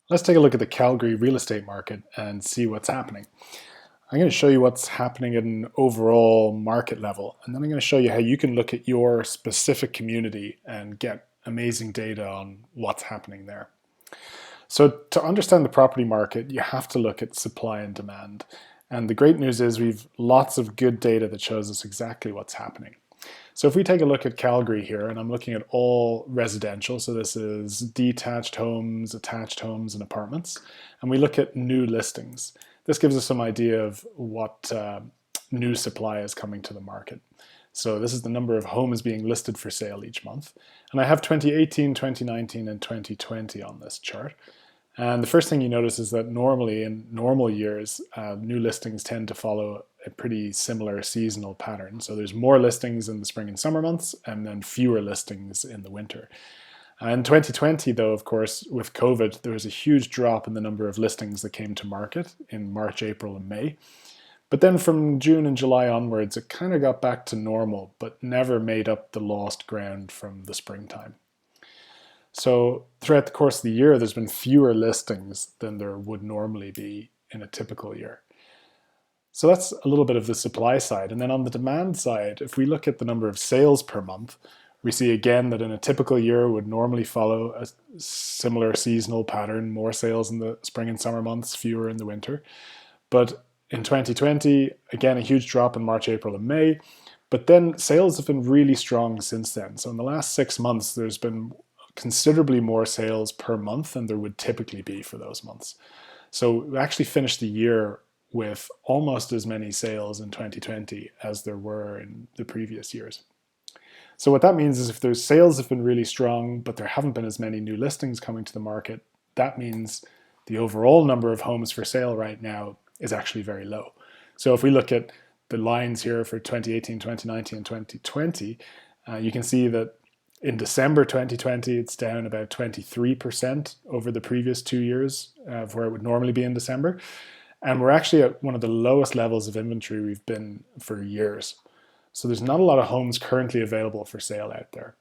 Let's take a look at the Calgary real estate market and see what's happening. I'm going to show you what's happening at an overall market level, and then I'm going to show you how you can look at your specific community and get amazing data on what's happening there. So to understand the property market, you have to look at supply and demand. And the great news is we've lots of good data that shows us exactly what's happening. So if we take a look at Calgary here, and I'm looking at all residential, so this is detached homes, attached homes, and apartments, and we look at new listings. This gives us some idea of what new supply is coming to the market. So this is the number of homes being listed for sale each month. And I have 2018, 2019, and 2020 on this chart. And the first thing you notice is that normally in normal years, new listings tend to follow a pretty similar seasonal pattern. So there's more listings in the spring and summer months and then fewer listings in the winter. In 2020, though, of course, with COVID, there was a huge drop in the number of listings that came to market in March, April, and May. But then from June and July onwards, it kind of got back to normal, but never made up the lost ground from the springtime. So throughout the course of the year, there's been fewer listings than there would normally be in a typical year. So that's a little bit of the supply side. And then on the demand side, if we look at the number of sales per month, we see again that in a typical year would normally follow a similar seasonal pattern, more sales in the spring and summer months, fewer in the winter. But in 2020, again, a huge drop in March, April, and May. But then sales have been really strong since then. So in the last 6 months, there's been considerably more sales per month than there would typically be for those months. So we actually finished the year with almost as many sales in 2020 as there were in the previous years. So what that means is if those sales have been really strong, but there haven't been as many new listings coming to the market, that means the overall number of homes for sale right now is actually very low. So if we look at the lines here for 2018, 2019, and 2020, you can see that in December 2020, it's down about 23% over the previous 2 years of where it would normally be in December. And we're actually at one of the lowest levels of inventory we've been for years. So there's not a lot of homes currently available for sale out there.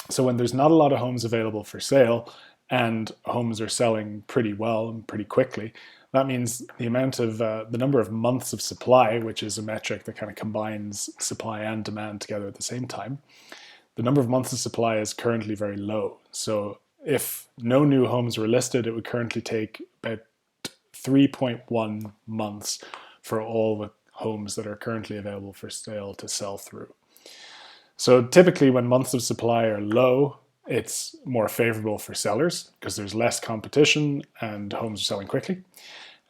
So when there's not a lot of homes available for sale and homes are selling pretty well and pretty quickly, that means the amount of the number of months of supply, which is a metric that kind of combines supply and demand together at the same time, the number of months of supply is currently very low. So if no new homes were listed, it would currently take about 3.1 months for all the homes that are currently available for sale to sell through. So typically when months of supply are low, it's more favorable for sellers because there's less competition and homes are selling quickly.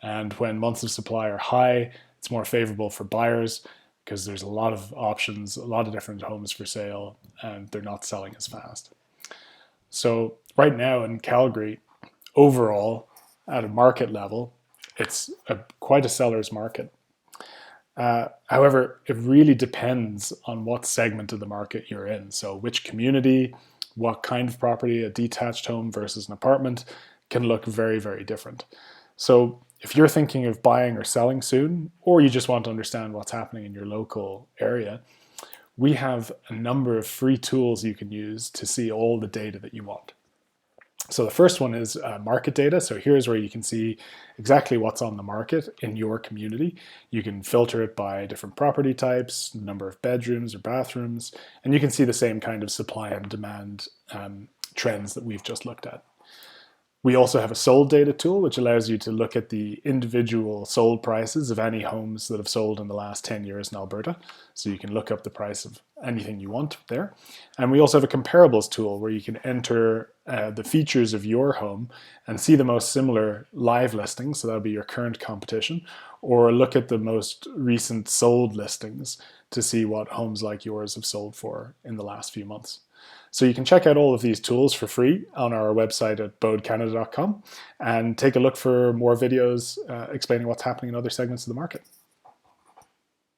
And when months of supply are high, it's more favorable for buyers because there's a lot of options, a lot of different homes for sale, and they're not selling as fast. So right now in Calgary, overall, at a market level, it's quite a seller's market. However, it really depends on what segment of the market you're in. So which community, what kind of property, a detached home versus an apartment, can look very, very different. So if you're thinking of buying or selling soon, or you just want to understand what's happening in your local area, we have a number of free tools you can use to see all the data that you want. So the first one is market data. So here's where you can see exactly what's on the market in your community. You can filter it by different property types, number of bedrooms or bathrooms, and you can see the same kind of supply and demand trends that we've just looked at. We also have a sold data tool, which allows you to look at the individual sold prices of any homes that have sold in the last 10 years in Alberta. So you can look up the price of anything you want there. And we also have a comparables tool where you can enter the features of your home and see the most similar live listings. So that'll be your current competition, or look at the most recent sold listings to see what homes like yours have sold for in the last few months. So you can check out all of these tools for free on our website at bodecanada.com and take a look for more videos explaining what's happening in other segments of the market.